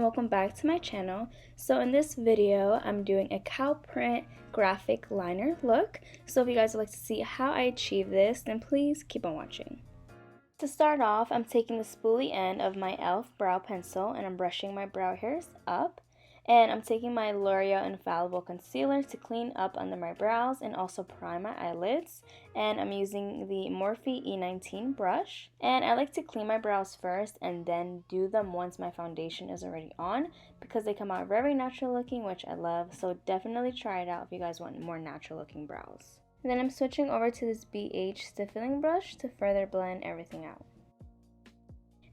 welcome back to my channel. So in this video, I'm doing a cow print graphic liner look. So if you guys would like to see how I achieve this, then please keep on watching. To start off, I'm taking the spoolie end of my e.l.f. brow pencil and I'm brushing my brow hairs up. And I'm taking my L'Oreal Infallible Concealer to clean up under my brows and also prime my eyelids. And I'm using the Morphe E19 brush. And I like to clean my brows first and then do them once my foundation is already on because they come out very natural looking, which I love. So definitely try it out if you guys want more natural looking brows. And then I'm switching over to this BH stiffening brush to further blend everything out.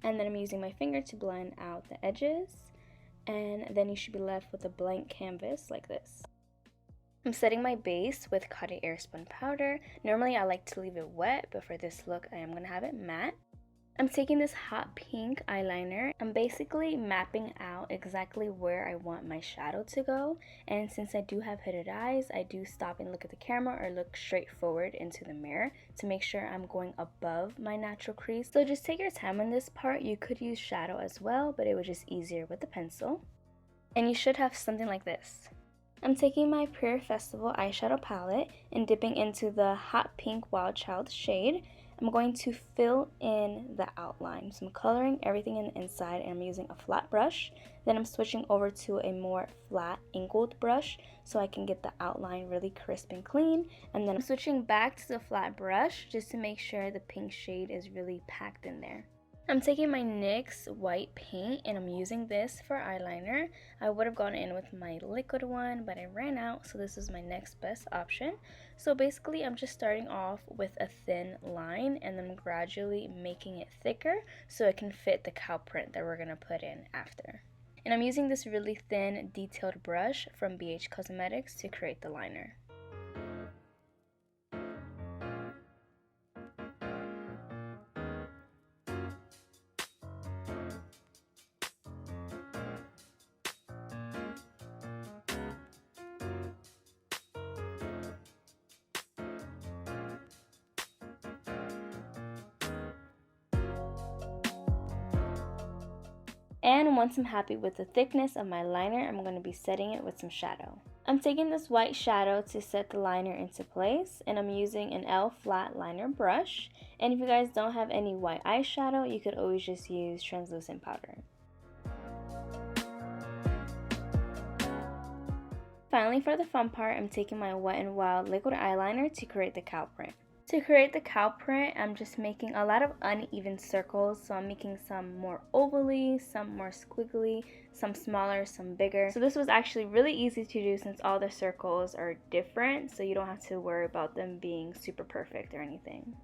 And then I'm using my finger to blend out the edges. And then you should be left with a blank canvas like this. I'm setting my base with Coty airspun powder. Normally I like to leave it wet, but for this look I am going to have it matte. I'm taking this hot pink eyeliner. I'm basically mapping out exactly where I want my shadow to go. And since I do have hooded eyes, I do stop and look at the camera or look straight forward into the mirror to make sure I'm going above my natural crease. So just take your time on this part. You could use shadow as well, but it was just easier with the pencil. And you should have something like this. I'm taking my Pur Festival eyeshadow palette and dipping into the hot pink Wild Child shade. I'm going to fill in the outline. So I'm coloring everything in the inside and I'm using a flat brush. Then I'm switching over to a more flat angled brush so I can get the outline really crisp and clean. And then I'm switching back to the flat brush just to make sure the pink shade is really packed in there. I'm taking my NYX white paint and I'm using this for eyeliner. I would have gone in with my liquid one, but I ran out, so this is my next best option. So basically, I'm just starting off with a thin line and then gradually making it thicker so it can fit the cow print that we're going to put in after. And I'm using this really thin detailed brush from BH Cosmetics to create the liner. And once I'm happy with the thickness of my liner, I'm going to be setting it with some shadow. I'm taking this white shadow to set the liner into place, and I'm using an e.l.f. flat liner brush. And if you guys don't have any white eyeshadow, you could always just use translucent powder. Finally, for the fun part, I'm taking my Wetnwild liquid eyeliner to create the cow print. To create the cow print, I'm just making a lot of uneven circles, so I'm making some more ovally, some more squiggly, some smaller, some bigger. So this was actually really easy to do since all the circles are different, so you don't have to worry about them being super perfect or anything.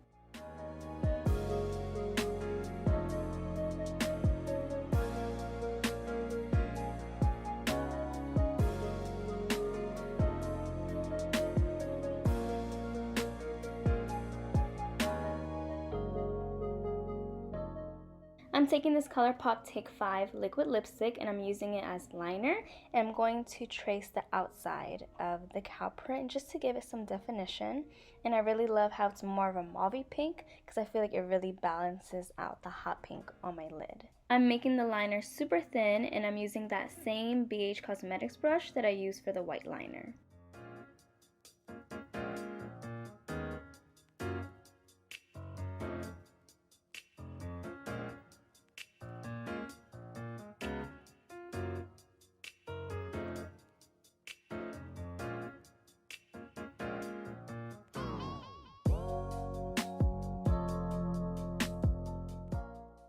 I'm taking this Colourpop Take 5 liquid lipstick and I'm using it as liner, and I'm going to trace the outside of the cow print just to give it some definition. And I really love how it's more of a mauve pink because I feel like it really balances out the hot pink on my lid. I'm making the liner super thin and I'm using that same BH Cosmetics brush that I used for the white liner.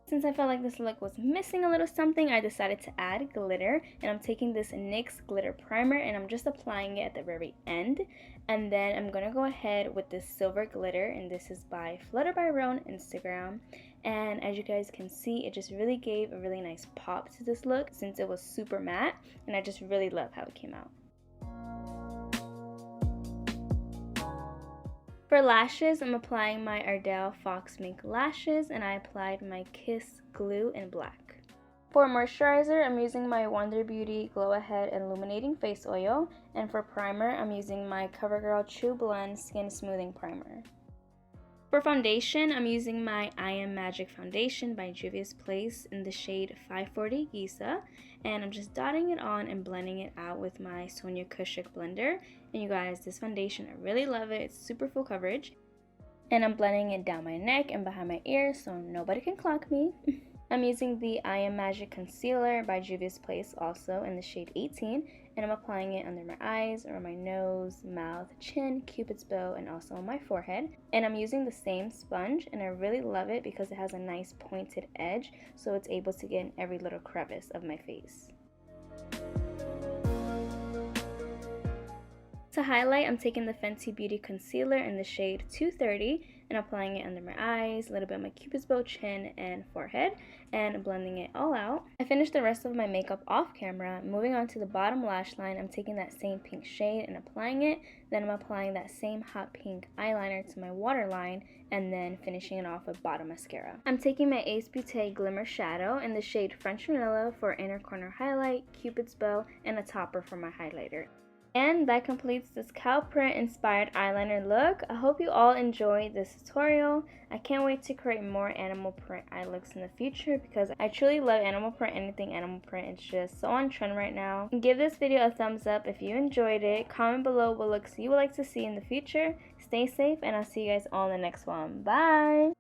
Since I felt like this look was missing a little something, I decided to add glitter, and I'm taking this NYX glitter primer and I'm just applying it at the very end. And then I'm going to go ahead with this silver glitter, and this is by FlutteredbyRo on Instagram. And as you guys can see, it just really gave a really nice pop to this look since it was super matte, and I just really love how it came out. For lashes, I'm applying my Ardell Faux Mink lashes, and I applied my Kiss glue in black. For moisturizer, I'm using my Wonder Beauty Glow Ahead Illuminating Face Oil, and for primer, I'm using my Covergirl True Blend Skin Smoothing Primer. For foundation, I'm using my I Am Magic foundation by Juvias Place in the shade 540 Giza, and I'm just dotting it on and blending it out with my Sonia Kashuk blender. And you guys, this foundation, I really love it. It's super full coverage. And I'm blending it down my neck and behind my ears so nobody can clock me. I'm using the I Am Magic concealer by Juvias Place also in the shade 18, and I'm applying it under my eyes, around my nose, mouth, chin, cupid's bow, and also on my forehead. And I'm using the same sponge, and I really love it because it has a nice pointed edge, so it's able to get in every little crevice of my face. To highlight, I'm taking the Fenty Beauty Concealer in the shade 230 and applying it under my eyes, a little bit on my cupid's bow, chin, and forehead, and blending it all out. I finished the rest of my makeup off camera. Moving on to the bottom lash line, I'm taking that same pink shade and applying it. Then I'm applying that same hot pink eyeliner to my waterline and then finishing it off with bottom mascara. I'm taking my Ace Beauté Glimmer Shadow in the shade French Vanilla for inner corner highlight, cupid's bow, and a topper for my highlighter. And that completes this cow print inspired eyeliner look. I hope you all enjoyed this tutorial. I can't wait to create more animal print eye looks in the future because I truly love animal print. Anything animal print, it's just so on trend right now. Give this video a thumbs up if you enjoyed it. Comment below what looks you would like to see in the future. Stay safe, and I'll see you guys all in the next one. Bye!